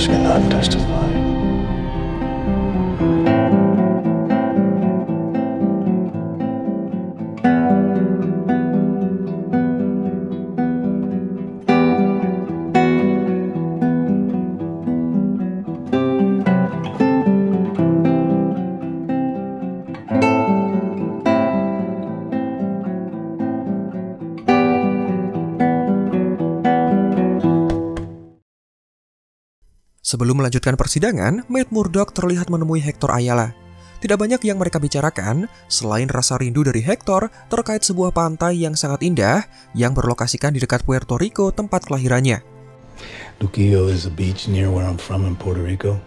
Torres cannot testify. Sebelum melanjutkan persidangan, Matt Murdock terlihat menemui Hector Ayala. Tidak banyak yang mereka bicarakan, selain rasa rindu dari Hector terkait sebuah pantai yang sangat indah yang berlokasikan di dekat Puerto Rico, tempat kelahirannya. Luquillo is a beach near where I'm from in Puerto Rico.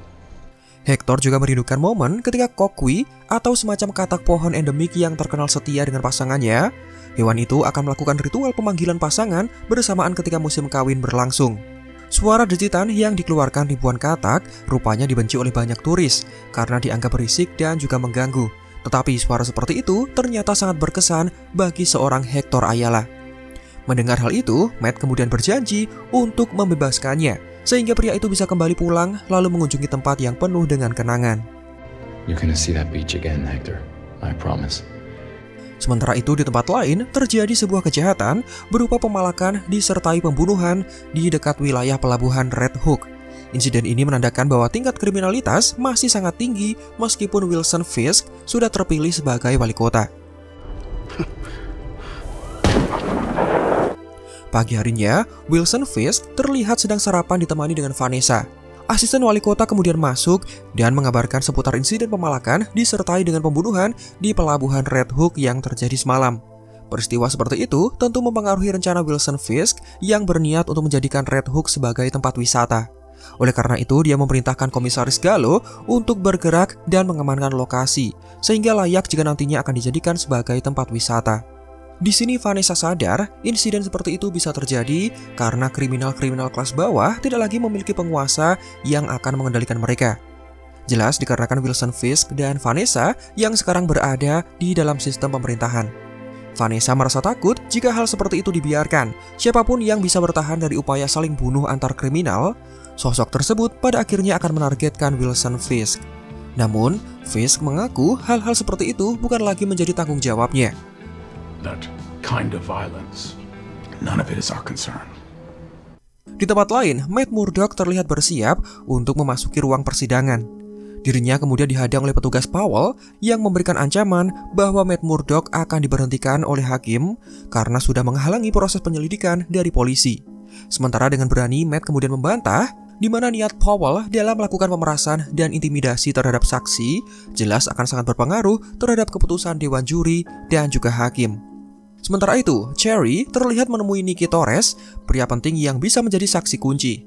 Hector juga merindukan momen ketika kokwi atau semacam katak pohon endemik yang terkenal setia dengan pasangannya. Hewan itu akan melakukan ritual pemanggilan pasangan bersamaan ketika musim kawin berlangsung. Suara dejitan yang dikeluarkan ribuan katak rupanya dibenci oleh banyak turis karena dianggap berisik dan juga mengganggu. Tetapi suara seperti itu ternyata sangat berkesan bagi seorang Hector Ayala. Mendengar hal itu, Matt kemudian berjanji untuk membebaskannya, sehingga pria itu bisa kembali pulang lalu mengunjungi tempat yang penuh dengan kenangan. You're gonna see that beach again, Hector. I promise. Sementara itu di tempat lain terjadi sebuah kejahatan berupa pemalakan disertai pembunuhan di dekat wilayah pelabuhan Red Hook. Insiden ini menandakan bahwa tingkat kriminalitas masih sangat tinggi meskipun Wilson Fisk sudah terpilih sebagai wali kota. Pagi harinya, Wilson Fisk terlihat sedang sarapan ditemani dengan Vanessa. Asisten wali kota kemudian masuk dan mengabarkan seputar insiden pemalakan disertai dengan pembunuhan di pelabuhan Red Hook yang terjadi semalam. Peristiwa seperti itu tentu mempengaruhi rencana Wilson Fisk yang berniat untuk menjadikan Red Hook sebagai tempat wisata. Oleh karena itu, dia memerintahkan Komisaris Gallo untuk bergerak dan mengamankan lokasi, sehingga layak jika nantinya akan dijadikan sebagai tempat wisata. Di sini Vanessa sadar insiden seperti itu bisa terjadi karena kriminal-kriminal kelas bawah tidak lagi memiliki penguasa yang akan mengendalikan mereka. Jelas dikarenakan Wilson Fisk dan Vanessa yang sekarang berada di dalam sistem pemerintahan. Vanessa merasa takut jika hal seperti itu dibiarkan. Siapapun yang bisa bertahan dari upaya saling bunuh antar kriminal, sosok tersebut pada akhirnya akan menargetkan Wilson Fisk. Namun, Fisk mengaku hal-hal seperti itu bukan lagi menjadi tanggung jawabnya. That kind of violence, none of it is our concern. Di tempat lain, Matt Murdock terlihat bersiap untuk memasuki ruang persidangan. Dirinya kemudian dihadang oleh petugas Powell yang memberikan ancaman bahwa Matt Murdock akan diberhentikan oleh hakim karena sudah menghalangi proses penyelidikan dari polisi. Sementara dengan berani, Matt kemudian membantah di mana niat Powell dalam melakukan pemerasan dan intimidasi terhadap saksi jelas akan sangat berpengaruh terhadap keputusan dewan juri dan juga hakim. Sementara itu, Cherry terlihat menemui Nicky Torres, pria penting yang bisa menjadi saksi kunci.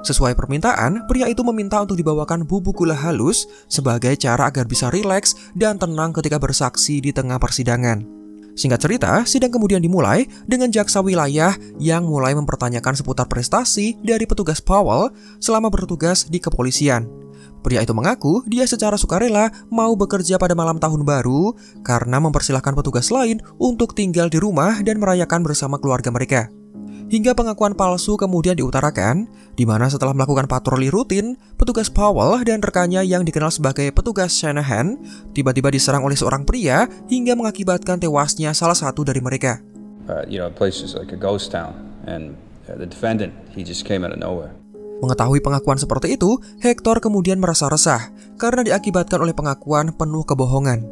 Sesuai permintaan, pria itu meminta untuk dibawakan bubuk gula halus sebagai cara agar bisa rileks dan tenang ketika bersaksi di tengah persidangan. Singkat cerita, sidang kemudian dimulai dengan jaksa wilayah yang mulai mempertanyakan seputar prestasi dari petugas Powell selama bertugas di kepolisian. Pria itu mengaku dia secara sukarela mau bekerja pada malam tahun baru karena mempersilahkan petugas lain untuk tinggal di rumah dan merayakan bersama keluarga mereka. Hingga pengakuan palsu kemudian diutarakan, di mana setelah melakukan patroli rutin, petugas Powell dan rekannya yang dikenal sebagai petugas Shanahan tiba-tiba diserang oleh seorang pria hingga mengakibatkan tewasnya salah satu dari mereka. The place is like a ghost town, and the defendant, he just came out of nowhere. Mengetahui pengakuan seperti itu, Hector kemudian merasa resah karena diakibatkan oleh pengakuan penuh kebohongan.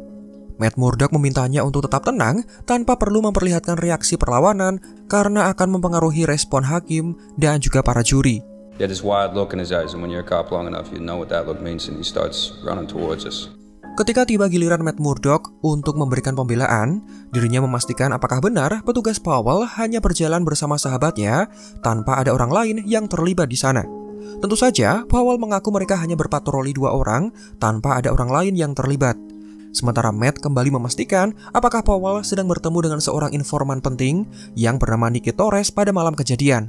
Matt Murdock memintanya untuk tetap tenang tanpa perlu memperlihatkan reaksi perlawanan karena akan mempengaruhi respon hakim dan juga para juri. He had this wild look in his eyes, and when you're a cop long enough, you know what that look means, and he starts running towards us. Ketika tiba giliran Matt Murdock untuk memberikan pembelaan, dirinya memastikan apakah benar petugas Powell hanya berjalan bersama sahabatnya tanpa ada orang lain yang terlibat di sana. Tentu saja, Powell mengaku mereka hanya berpatroli 2 orang tanpa ada orang lain yang terlibat. Sementara Matt kembali memastikan apakah Powell sedang bertemu dengan seorang informan penting yang bernama Nicky Torres pada malam kejadian.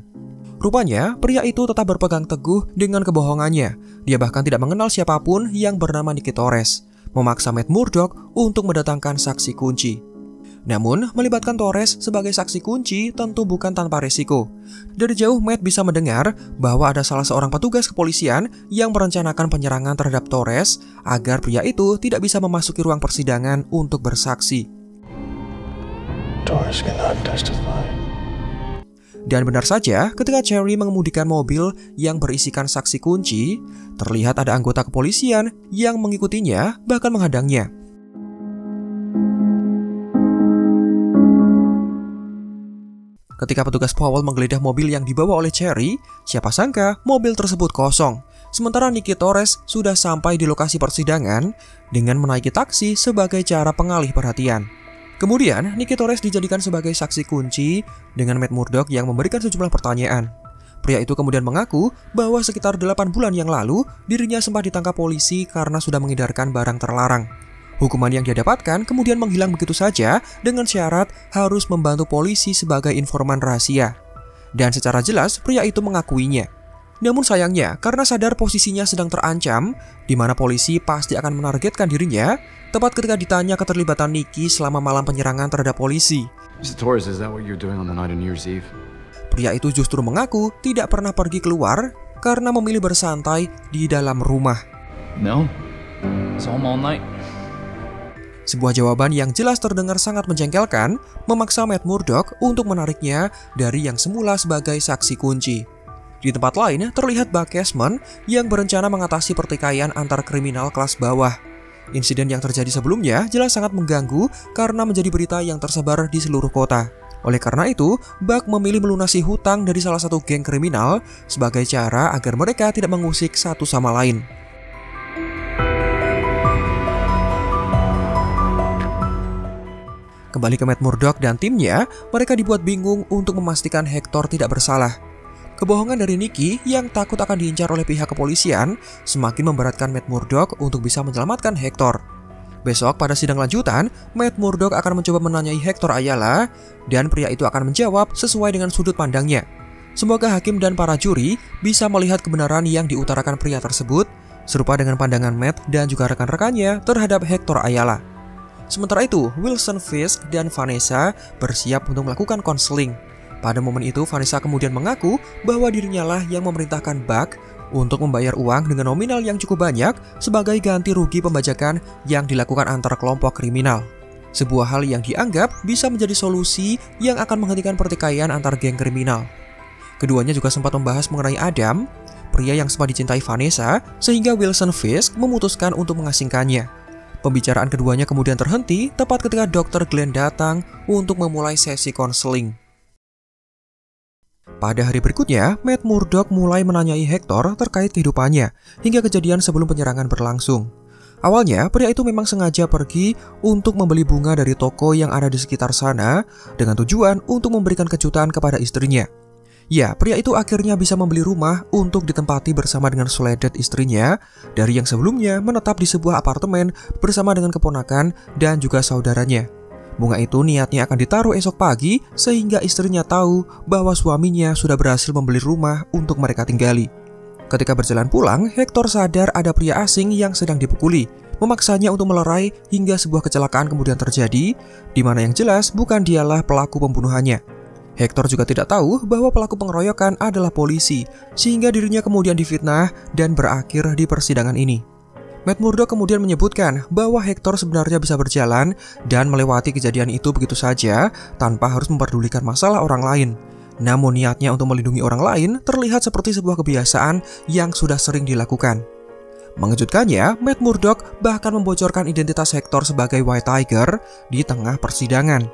Rupanya, pria itu tetap berpegang teguh dengan kebohongannya. Dia bahkan tidak mengenal siapapun yang bernama Nicky Torres, memaksa Matt Murdock untuk mendatangkan saksi kunci. Namun, melibatkan Torres sebagai saksi kunci tentu bukan tanpa resiko. Dari jauh, Matt bisa mendengar bahwa ada salah seorang petugas kepolisian yang merencanakan penyerangan terhadap Torres agar pria itu tidak bisa memasuki ruang persidangan untuk bersaksi. Torres cannot testify. Dan benar saja, ketika Cherry mengemudikan mobil yang berisikan saksi kunci, terlihat ada anggota kepolisian yang mengikutinya bahkan menghadangnya. Ketika petugas Powell menggeledah mobil yang dibawa oleh Cherry, siapa sangka mobil tersebut kosong. Sementara Nicky Torres sudah sampai di lokasi persidangan dengan menaiki taksi sebagai cara pengalih perhatian. Kemudian, Nicky Torres dijadikan sebagai saksi kunci dengan Matt Murdock yang memberikan sejumlah pertanyaan. Pria itu kemudian mengaku bahwa sekitar 8 bulan yang lalu dirinya sempat ditangkap polisi karena sudah mengedarkan barang terlarang. Hukuman yang dia dapatkan kemudian menghilang begitu saja dengan syarat harus membantu polisi sebagai informan rahasia. Dan secara jelas pria itu mengakuinya. Namun sayangnya, karena sadar posisinya sedang terancam, di mana polisi pasti akan menargetkan dirinya, tepat ketika ditanya keterlibatan Nicky selama malam penyerangan terhadap polisi. Mr. Torres, is that what you're doing on the night of New Year's Eve? Pria itu justru mengaku tidak pernah pergi keluar karena memilih bersantai di dalam rumah. No. I was home all night. Sebuah jawaban yang jelas terdengar sangat menjengkelkan memaksa Matt Murdock untuk menariknya dari yang semula sebagai saksi kunci. Di tempat lain terlihat Buck Casman yang berencana mengatasi pertikaian antar kriminal kelas bawah. Insiden yang terjadi sebelumnya jelas sangat mengganggu karena menjadi berita yang tersebar di seluruh kota. Oleh karena itu, Buck memilih melunasi hutang dari salah satu geng kriminal sebagai cara agar mereka tidak mengusik satu sama lain. Kembali ke Matt Murdock dan timnya, mereka dibuat bingung untuk memastikan Hector tidak bersalah. Kebohongan dari Nicky yang takut akan diincar oleh pihak kepolisian semakin memberatkan Matt Murdock untuk bisa menyelamatkan Hector. Besok pada sidang lanjutan, Matt Murdock akan mencoba menanyai Hector Ayala dan pria itu akan menjawab sesuai dengan sudut pandangnya. Semoga hakim dan para juri bisa melihat kebenaran yang diutarakan pria tersebut, serupa dengan pandangan Matt dan juga rekan-rekannya terhadap Hector Ayala. Sementara itu, Wilson Fisk dan Vanessa bersiap untuk melakukan konseling. Pada momen itu, Vanessa kemudian mengaku bahwa dirinya lah yang memerintahkan Buck untuk membayar uang dengan nominal yang cukup banyak sebagai ganti rugi pembajakan yang dilakukan antar kelompok kriminal. Sebuah hal yang dianggap bisa menjadi solusi yang akan menghentikan pertikaian antar geng kriminal. Keduanya juga sempat membahas mengenai Adam, pria yang sempat dicintai Vanessa, sehingga Wilson Fisk memutuskan untuk mengasingkannya. Pembicaraan keduanya kemudian terhenti tepat ketika Dr. Glenn datang untuk memulai sesi konseling. Pada hari berikutnya, Matt Murdock mulai menanyai Hector terkait kehidupannya hingga kejadian sebelum penyerangan berlangsung. Awalnya, pria itu memang sengaja pergi untuk membeli bunga dari toko yang ada di sekitar sana dengan tujuan untuk memberikan kejutan kepada istrinya. Ya, pria itu akhirnya bisa membeli rumah untuk ditempati bersama dengan Soledad istrinya dari yang sebelumnya menetap di sebuah apartemen bersama dengan keponakan dan juga saudaranya. Bunga itu niatnya akan ditaruh esok pagi sehingga istrinya tahu bahwa suaminya sudah berhasil membeli rumah untuk mereka tinggali. Ketika berjalan pulang, Hector sadar ada pria asing yang sedang dipukuli, memaksanya untuk melerai hingga sebuah kecelakaan kemudian terjadi, di mana yang jelas bukan dialah pelaku pembunuhannya. Hector juga tidak tahu bahwa pelaku pengeroyokan adalah polisi, sehingga dirinya kemudian difitnah dan berakhir di persidangan ini. Matt Murdock kemudian menyebutkan bahwa Hector sebenarnya bisa berjalan dan melewati kejadian itu begitu saja tanpa harus memperdulikan masalah orang lain. Namun niatnya untuk melindungi orang lain terlihat seperti sebuah kebiasaan yang sudah sering dilakukan. Mengejutkannya, Matt Murdock bahkan membocorkan identitas Hector sebagai White Tiger di tengah persidangan.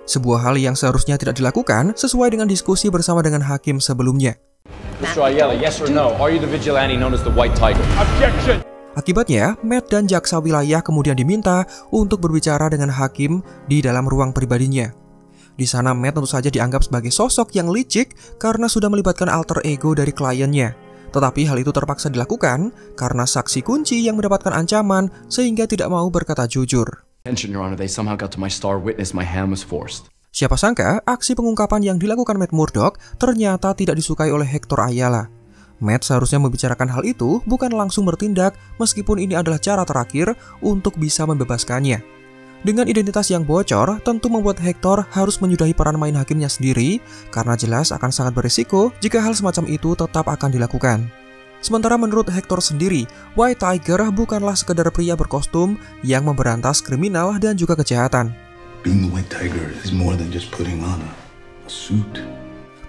Sebuah hal yang seharusnya tidak dilakukan sesuai dengan diskusi bersama dengan hakim sebelumnya. Mr. Ayala, yes or no? Are you the vigilante known as the White Tiger? Objection! Akibatnya, Matt dan jaksa wilayah kemudian diminta untuk berbicara dengan hakim di dalam ruang pribadinya. Di sana, Matt tentu saja dianggap sebagai sosok yang licik karena sudah melibatkan alter ego dari kliennya. Tetapi hal itu terpaksa dilakukan karena saksi kunci yang mendapatkan ancaman sehingga tidak mau berkata jujur. Your Honor, they somehow got to my star witness. My hand was forced. Siapa sangka aksi pengungkapan yang dilakukan Matt Murdock ternyata tidak disukai oleh Hector Ayala. Matt seharusnya membicarakan hal itu, bukan langsung bertindak meskipun ini adalah cara terakhir untuk bisa membebaskannya. Dengan identitas yang bocor, tentu membuat Hector harus menyudahi peran main hakimnya sendiri, karena jelas akan sangat berisiko jika hal semacam itu tetap akan dilakukan. Sementara menurut Hector sendiri, White Tiger bukanlah sekedar pria berkostum yang memberantas kriminal dan juga kejahatan. Being the White Tiger is more than just putting on a suit.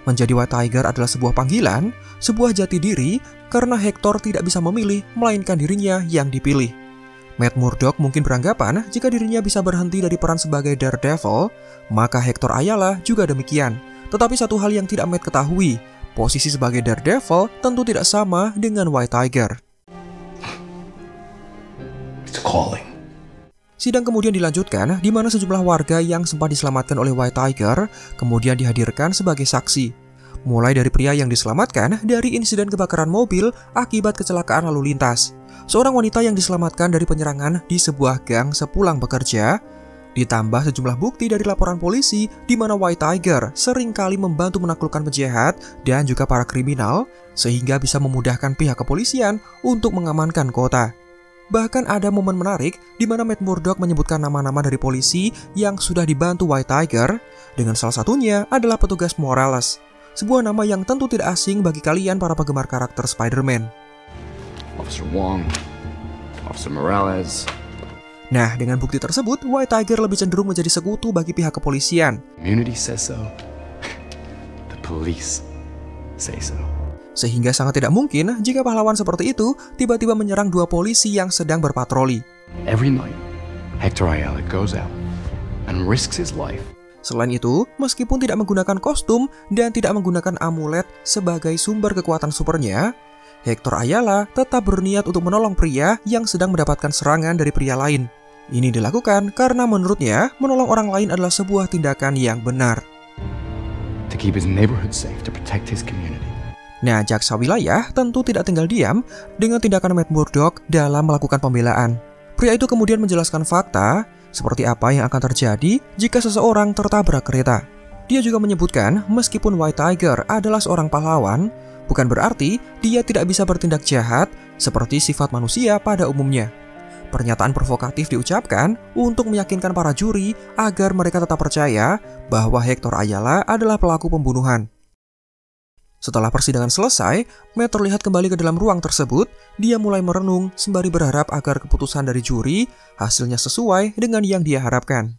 Menjadi White Tiger adalah sebuah panggilan, sebuah jati diri, karena Hector tidak bisa memilih, melainkan dirinya yang dipilih. Matt Murdock mungkin beranggapan jika dirinya bisa berhenti dari peran sebagai Daredevil, maka Hector Ayala juga demikian. Tetapi satu hal yang tidak Matt ketahui, posisi sebagai Daredevil tentu tidak sama dengan White Tiger. It's calling. Sidang kemudian dilanjutkan, di mana sejumlah warga yang sempat diselamatkan oleh White Tiger kemudian dihadirkan sebagai saksi. Mulai dari pria yang diselamatkan dari insiden kebakaran mobil akibat kecelakaan lalu lintas, seorang wanita yang diselamatkan dari penyerangan di sebuah gang sepulang bekerja, ditambah sejumlah bukti dari laporan polisi di mana White Tiger seringkali membantu menaklukkan penjahat dan juga para kriminal, sehingga bisa memudahkan pihak kepolisian untuk mengamankan kota. Bahkan ada momen menarik di mana Matt Murdock menyebutkan nama-nama dari polisi yang sudah dibantu White Tiger, dengan salah satunya adalah petugas Morales, sebuah nama yang tentu tidak asing bagi kalian para penggemar karakter Spider-Man. Officer Wong, Officer Morales. Nah, dengan bukti tersebut, White Tiger lebih cenderung menjadi sekutu bagi pihak kepolisian. Community says so. The police say so. Sehingga sangat tidak mungkin jika pahlawan seperti itu tiba-tiba menyerang dua polisi yang sedang berpatroli. Every night, Hector Ayala goes out and risks his life. Selain itu, meskipun tidak menggunakan kostum dan tidak menggunakan amulet sebagai sumber kekuatan supernya, Hector Ayala tetap berniat untuk menolong pria yang sedang mendapatkan serangan dari pria lain. Ini dilakukan karena menurutnya menolong orang lain adalah sebuah tindakan yang benar. To keep his neighborhood safe, to protect his community. Nah, jaksa wilayah tentu tidak tinggal diam dengan tindakan Matt Murdock dalam melakukan pembelaan. Pria itu kemudian menjelaskan fakta seperti apa yang akan terjadi jika seseorang tertabrak kereta. Dia juga menyebutkan meskipun White Tiger adalah seorang pahlawan, bukan berarti dia tidak bisa bertindak jahat seperti sifat manusia pada umumnya. Pernyataan provokatif diucapkan untuk meyakinkan para juri agar mereka tetap percaya bahwa Hector Ayala adalah pelaku pembunuhan. Setelah persidangan selesai, Matt terlihat kembali ke dalam ruang tersebut. Dia mulai merenung sembari berharap agar keputusan dari juri hasilnya sesuai dengan yang dia harapkan.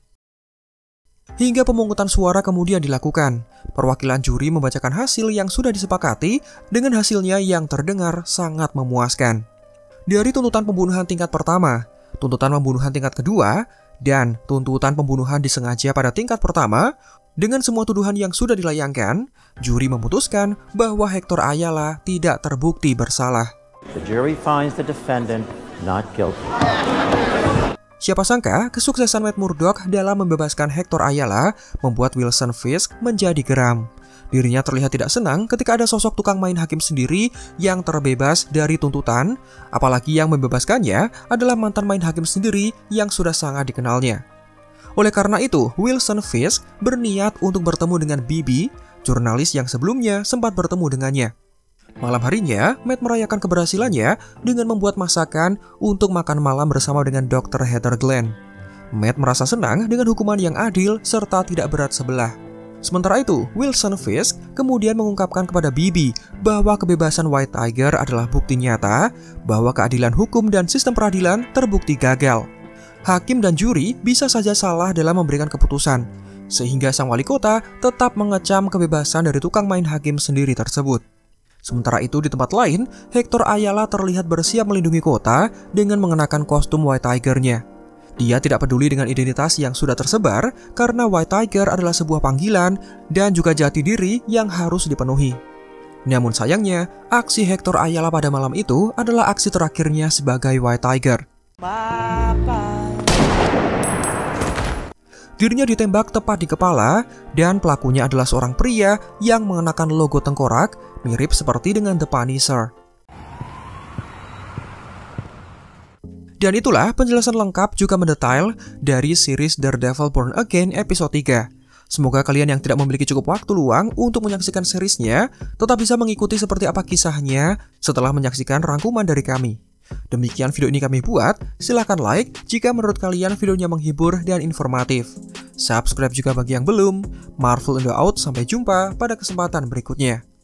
Hingga pemungutan suara kemudian dilakukan. Perwakilan juri membacakan hasil yang sudah disepakati dengan hasilnya yang terdengar sangat memuaskan. Dari tuntutan pembunuhan tingkat pertama, tuntutan pembunuhan tingkat kedua, dan tuntutan pembunuhan disengaja pada tingkat pertama, dengan semua tuduhan yang sudah dilayangkan, juri memutuskan bahwa Hector Ayala tidak terbukti bersalah. The jury finds the defendant not guilty. Siapa sangka kesuksesan Matt Murdock dalam membebaskan Hector Ayala membuat Wilson Fisk menjadi geram. Dirinya terlihat tidak senang ketika ada sosok tukang main hakim sendiri yang terbebas dari tuntutan, apalagi yang membebaskannya adalah mantan main hakim sendiri yang sudah sangat dikenalnya. Oleh karena itu, Wilson Fisk berniat untuk bertemu dengan Bibi, jurnalis yang sebelumnya sempat bertemu dengannya. Malam harinya, Matt merayakan keberhasilannya dengan membuat masakan untuk makan malam bersama dengan Dr. Heather Glenn. Matt merasa senang dengan hukuman yang adil serta tidak berat sebelah. Sementara itu, Wilson Fisk kemudian mengungkapkan kepada Bibi bahwa kebebasan White Tiger adalah bukti nyata bahwa keadilan hukum dan sistem peradilan terbukti gagal. Hakim dan juri bisa saja salah dalam memberikan keputusan, sehingga sang wali kota tetap mengecam kebebasan dari tukang main hakim sendiri tersebut. Sementara itu di tempat lain, Hector Ayala terlihat bersiap melindungi kota dengan mengenakan kostum White Tiger-nya. Dia tidak peduli dengan identitas yang sudah tersebar karena White Tiger adalah sebuah panggilan dan juga jati diri yang harus dipenuhi. Namun sayangnya, aksi Hector Ayala pada malam itu adalah aksi terakhirnya sebagai White Tiger. Dirinya ditembak tepat di kepala dan pelakunya adalah seorang pria yang mengenakan logo tengkorak mirip seperti dengan The Punisher. Dan itulah penjelasan lengkap juga mendetail dari series Daredevil Born Again episode 3. Semoga kalian yang tidak memiliki cukup waktu luang untuk menyaksikan seriesnya tetap bisa mengikuti seperti apa kisahnya setelah menyaksikan rangkuman dari kami. Demikian video ini kami buat, silahkan like jika menurut kalian videonya menghibur dan informatif. Subscribe juga bagi yang belum. Marvel Indo out, sampai jumpa pada kesempatan berikutnya.